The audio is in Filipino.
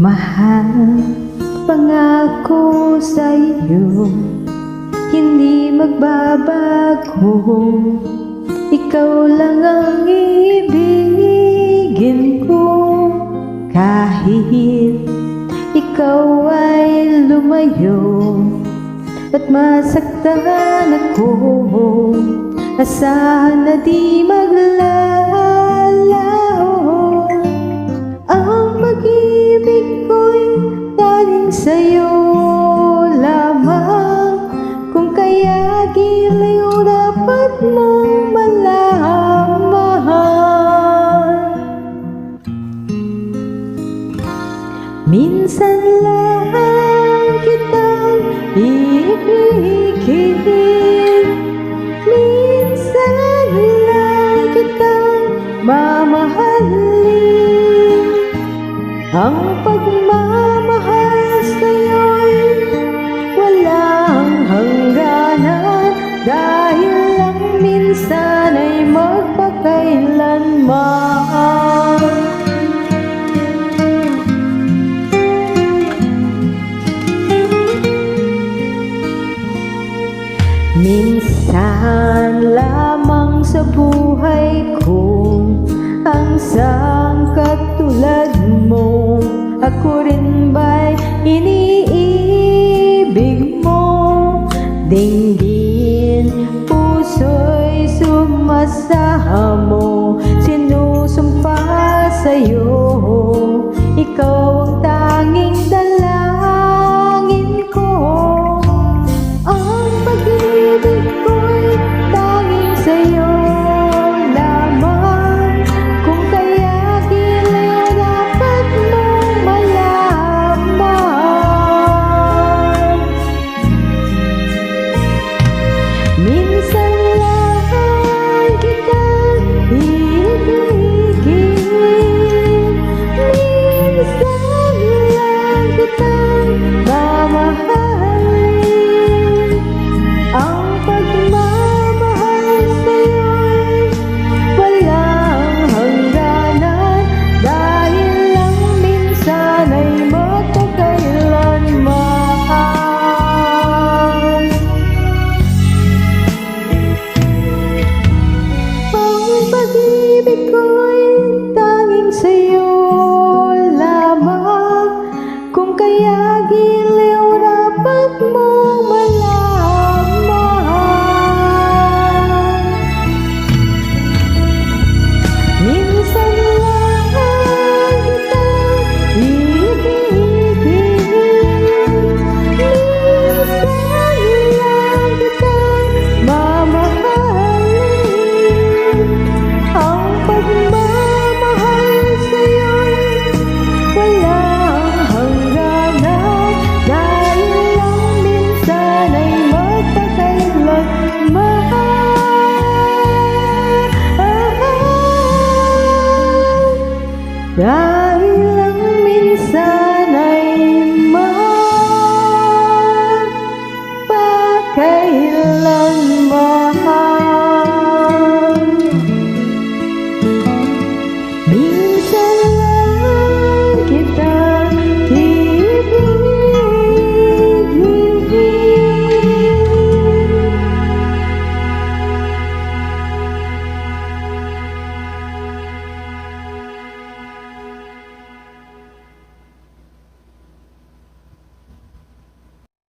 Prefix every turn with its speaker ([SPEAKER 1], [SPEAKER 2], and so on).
[SPEAKER 1] Mahal, pangako sa'yo, hindi magbabago. Ikaw lang ang ibigin ko. Kahit ikaw ay lumayo at masaktan ako, asahan na di maglalaho. Ang pag-ibig ko'y galing sa'yo lamang, kung kaya giliw dapat mong malaman. Minsan lang kitang iibigin, minsan lang kitang mamahalin. Ang pagmamahal sa'yo'y walang hangganan, dahil lang minsan ay magpakailanman. Minsan lamang sa buhay ko ang isang katulad mo. Ako rin ba'y iniibig mo? Dinggin, puso'y sumasama mo. Sinusumpa sa'yo, ikaw ang tanging dalangin ko. Ang pag-ibig ko'y tanging sa'yo lamang, kung kaya giliw dapat mong malaman. Minsan lang kitang iibigin, minsan lang kitang mamahalin. Ang pagmamahal sa'yo'y walang hangganan, dahil lang minsan ay magpakailanman. Ang pag-ibig ko'y tanging sa'yo lamang, kung kaya giliw dapat mo